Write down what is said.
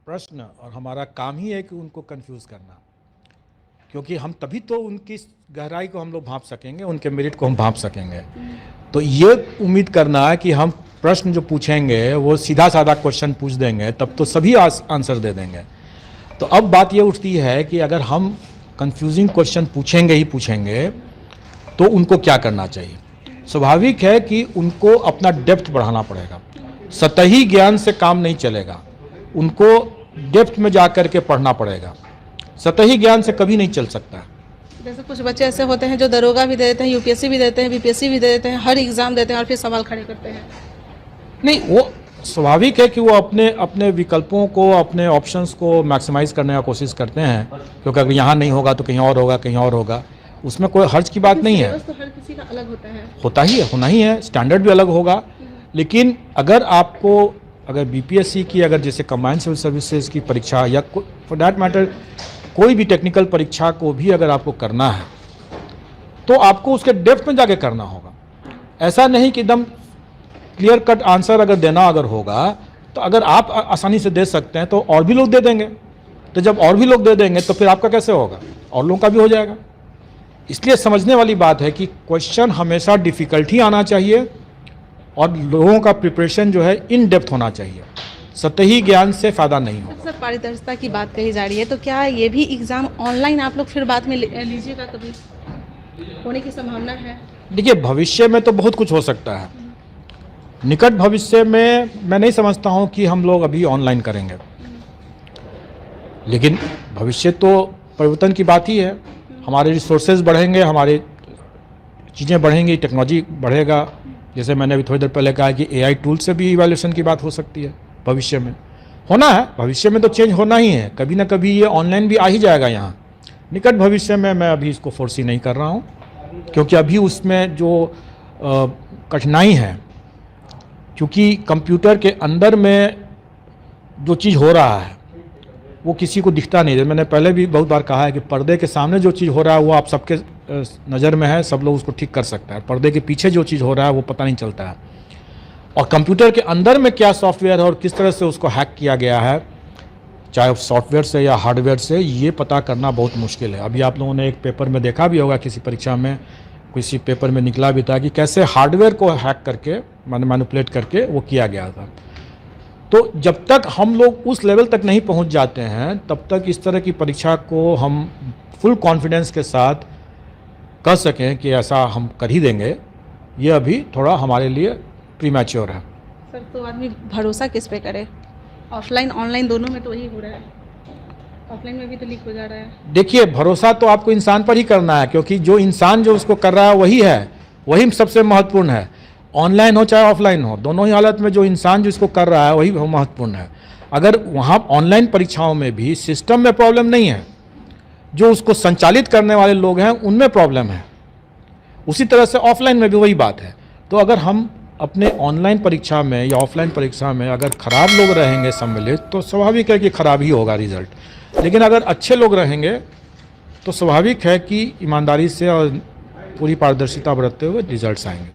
प्रश्न और हमारा काम ही है कि उनको कंफ्यूज करना, क्योंकि हम तभी तो उनकी गहराई को हम लोग भांप सकेंगे, उनके मेरिट को हम भांप सकेंगे। तो ये उम्मीद करना है कि हम प्रश्न जो पूछेंगे वो सीधा साधा क्वेश्चन पूछ देंगे तब तो सभी आंसर दे देंगे। तो अब बात ये उठती है कि अगर हम कंफ्यूजिंग क्वेश्चन पूछेंगे ही पूछेंगे तो उनको क्या करना चाहिए। स्वाभाविक है कि उनको अपना डेप्थ बढ़ाना पड़ेगा। सतही ज्ञान से काम नहीं चलेगा, उनको डेप्थ में जा कर के पढ़ना पड़ेगा। सतही ज्ञान से कभी नहीं चल सकता। जैसे कुछ बच्चे ऐसे होते हैं जो दरोगा भी दे देते हैं, यूपीएससी भी देते हैं, बीपीएससी भी दे देते हैं, हर एग्जाम देते हैं और फिर सवाल खड़े करते हैं। नहीं, वो स्वाभाविक है कि वो अपने अपने विकल्पों को, अपने ऑप्शंस को मैक्सिमाइज करने का कोशिश करते हैं, क्योंकि अगर यहाँ नहीं होगा तो कहीं और होगा, कहीं और होगा। उसमें कोई हर्ज की बात नहीं है। तो हर किसी का अलग होता है, होता ही है, होना ही है, स्टैंडर्ड भी अलग होगा। लेकिन अगर आपको अगर बीपीएससी की, अगर जैसे कंबाइंड सिविल सर्विसेज की परीक्षा या फॉर दैट मैटर कोई भी टेक्निकल परीक्षा को भी अगर आपको करना है तो आपको उसके डेप्थ में जाके करना होगा। ऐसा नहीं कि एकदम क्लियर कट आंसर अगर देना अगर होगा तो अगर आप आसानी से दे सकते हैं तो और भी लोग दे देंगे। तो जब और भी लोग दे देंगे तो फिर आपका कैसे होगा, और लोगों का भी हो जाएगा। इसलिए समझने वाली बात है कि क्वेश्चन हमेशा डिफ़िकल्ट ही आना चाहिए और लोगों का प्रिपरेशन जो है इन डेप्थ होना चाहिए। सतही ज्ञान से फ़ायदा नहीं होगा। सर पारदर्शिता की बात कही जा रही है, तो क्या ये भी एग्जाम ऑनलाइन आप लोग फिर बाद में लीजिएगा, कभी होने की संभावना है? देखिए, भविष्य में तो बहुत कुछ हो सकता है। निकट भविष्य में मैं नहीं समझता हूँ कि हम लोग अभी ऑनलाइन करेंगे, लेकिन भविष्य तो परिवर्तन की बात ही है। हमारे रिसोर्सेज बढ़ेंगे, हमारे चीज़ें बढ़ेंगी, टेक्नोलॉजी बढ़ेगा। जैसे मैंने अभी थोड़ी देर पहले कहा कि एआई टूल से भी इवैल्यूएशन की बात हो सकती है। भविष्य में होना है, भविष्य में तो चेंज होना ही है, कभी ना कभी ये ऑनलाइन भी आ ही जाएगा यहाँ। निकट भविष्य में मैं अभी इसको फोर्सी नहीं कर रहा हूँ, क्योंकि अभी उसमें जो कठिनाई है, क्योंकि कंप्यूटर के अंदर में जो चीज़ हो रहा है वो किसी को दिखता नहीं है। मैंने पहले भी बहुत बार कहा है कि पर्दे के सामने जो चीज़ हो रहा है वो आप सबके नज़र में है, सब लोग उसको ठीक कर सकता है। पर्दे के पीछे जो चीज़ हो रहा है वो पता नहीं चलता है। और कंप्यूटर के अंदर में क्या सॉफ्टवेयर है और किस तरह से उसको हैक किया गया है, चाहे सॉफ्टवेयर से या हार्डवेयर से, ये पता करना बहुत मुश्किल है। अभी आप लोगों ने एक पेपर में देखा भी होगा, किसी परीक्षा में किसी पेपर में निकला भी था कि कैसे हार्डवेयर को हैक करके, मैनिपुलेट करके वो किया गया था। तो जब तक हम लोग उस लेवल तक नहीं पहुंच जाते हैं तब तक इस तरह की परीक्षा को हम फुल कॉन्फिडेंस के साथ कह सकें कि ऐसा हम कर ही देंगे, ये अभी थोड़ा हमारे लिए प्रीमैच्योर है। सर तो आदमी भरोसा किस पे करे? ऑफलाइन ऑनलाइन दोनों में तो वही हो रहा है, ऑफलाइन में भी तो लीक हो जा रहा है। देखिए, भरोसा तो आपको इंसान पर ही करना है, क्योंकि जो इंसान जो उसको कर रहा है वही है, वही सबसे महत्वपूर्ण है। ऑनलाइन हो चाहे ऑफलाइन हो, दोनों ही हालत में जो इंसान जिसको कर रहा है वही महत्वपूर्ण है। अगर वहाँ ऑनलाइन परीक्षाओं में भी सिस्टम में प्रॉब्लम नहीं है, जो उसको संचालित करने वाले लोग हैं उनमें प्रॉब्लम है, उसी तरह से ऑफलाइन में भी वही बात है। तो अगर हम अपने ऑनलाइन परीक्षा में या ऑफलाइन परीक्षा में अगर खराब लोग रहेंगे सम्मिलित, तो स्वाभाविक है कि खराब ही होगा रिजल्ट। लेकिन अगर अच्छे लोग रहेंगे तो स्वाभाविक है कि ईमानदारी से और पूरी पारदर्शिता बरतते हुए रिजल्ट्स आएंगे।